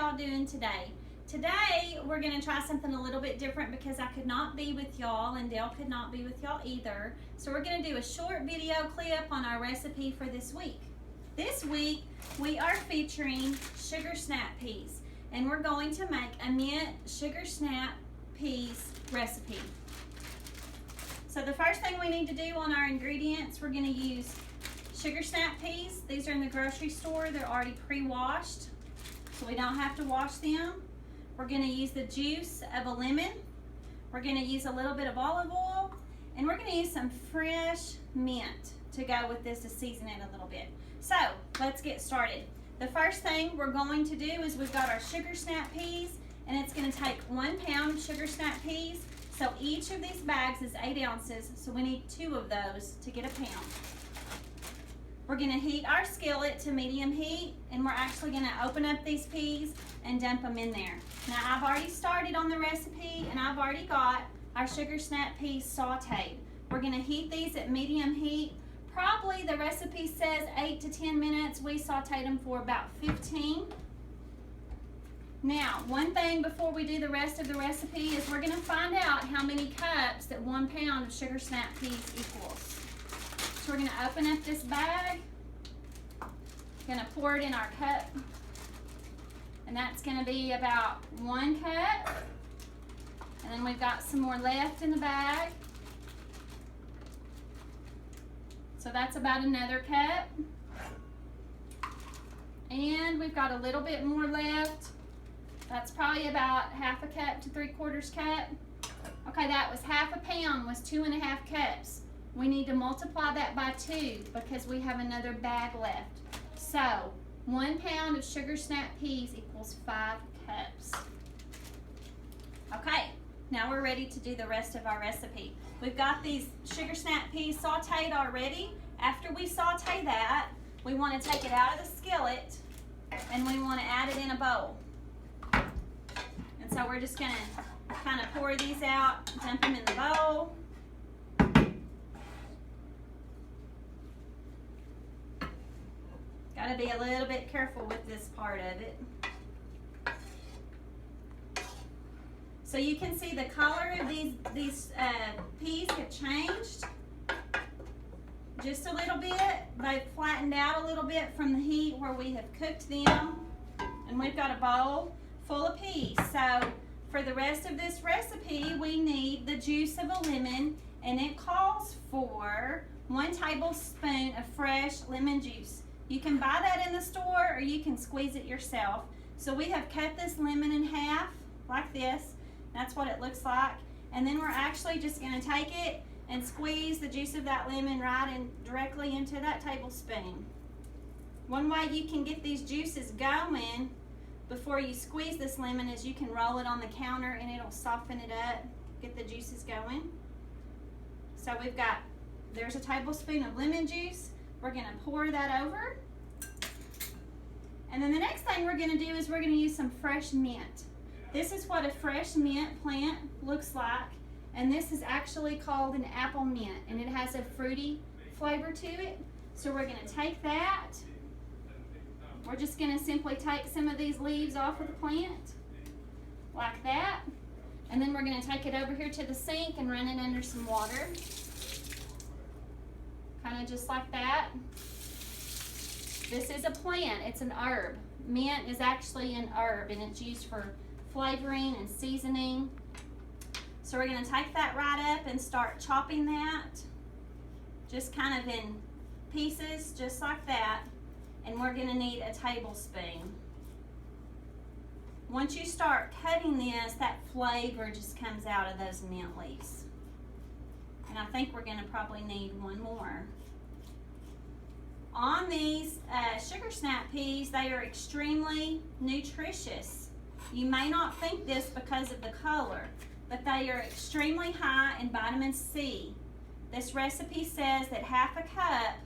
y'all doing today? Today we're going to try something a little bit different because I could not be with y'all and Dale could not be with y'all either. So we're going to do a short video clip on our recipe for this week. This week we are featuring sugar snap peas, and we're going to make a mint sugar snap peas recipe. So the first thing we need to do on our ingredients, we're going to use sugar snap peas. These are in the grocery store. They're already pre-washed, so we don't have to wash them. We're going to use the juice of a lemon. We're going to use a little bit of olive oil, and we're going to use some fresh mint to go with this to season it a little bit. So let's get started. The first thing we're going to do is we've got our sugar snap peas, and it's going to take 1 pound of sugar snap peas. So each of these bags is 8 ounces, so we need 2 of those to get a pound. We're going to heat our skillet to medium heat, and we're actually going to open up these peas and dump them in there. Now I've already started on the recipe, and I've already got our sugar snap peas sauteed. We're going to heat these at medium heat. Probably the recipe says 8 to 10 minutes. We sauteed them for about 15. Now, one thing before we do the rest of the recipe is we're going to find out how many cups that 1 pound of sugar snap peas equals. So we're going to open up this bag, going to pour it in our cup, and that's going to be about 1 cup. And then we've got some more left in the bag. So that's about another cup. And we've got a little bit more left. That's probably about 1/2 cup to 3/4 cup. Okay, that was 1/2 pound, was 2.5 cups. We need to multiply that by 2 because we have another bag left. So 1 pound of sugar snap peas equals 5 cups. Okay, now we're ready to do the rest of our recipe. We've got these sugar snap peas sauteed already. After we saute that, we want to take it out of the skillet and we want to add it in a bowl. And so we're just going to kind of pour these out, dump them in the bowl. Got to be a little bit careful with this part of it. So you can see the color of these peas have changed just a little bit. They've flattened out a little bit from the heat where we have cooked them. And we've got a bowl full of peas. So for the rest of this recipe, we need the juice of a lemon, and it calls for 1 tablespoon of fresh lemon juice. You can buy that in the store or you can squeeze it yourself. So we have cut this lemon in half like this. That's what it looks like. And then we're actually just going to take it and squeeze the juice of that lemon right in directly into that tablespoon. One way you can get these juices going before you squeeze this lemon is you can roll it on the counter and it'll soften it up, get the juices going. So there's a tablespoon of lemon juice. We're going to pour that over. And then the next thing we're going to do is we're going to use some fresh mint. This is what a fresh mint plant looks like, and this is actually called an apple mint, and it has a fruity flavor to it. So we're going to take that. We're just going to simply take some of these leaves off of the plant, like that. And then we're going to take it over here to the sink and run it under some water. Kind of just like that. This is a plant, it's an herb. Mint is actually an herb, and it's used for flavoring and seasoning. So we're going to take that right up and start chopping that, just kind of in pieces, just like that. And we're going to need a tablespoon. Once you start cutting this, that flavor just comes out of those mint leaves. And I think we're going to probably need 1 more. On these sugar snap peas, they are extremely nutritious. You may not think this because of the color, but they are extremely high in vitamin C. This recipe says that 1/2 cup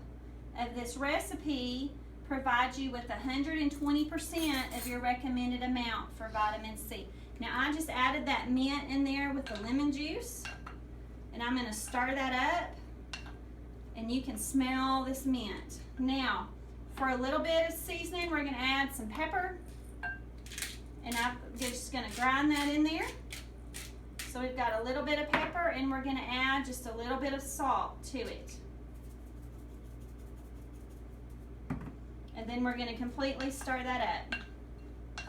of this recipe provides you with 120% of your recommended amount for vitamin C. Now I just added that mint in there with the lemon juice, and I'm going to stir that up, and you can smell this mint. Now, for a little bit of seasoning, we're going to add some pepper, And I'm just gonna grind that in there. So we've got a little bit of pepper, and we're gonna add just a little bit of salt to it. And then we're gonna completely stir that up.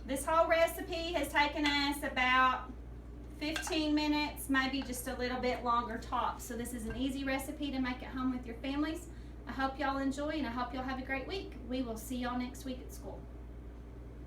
This whole recipe has taken us about 15 minutes, maybe just a little bit longer top. So this is an easy recipe to make at home with your families. I hope y'all enjoy, and I hope y'all have a great week. We will see y'all next week at school.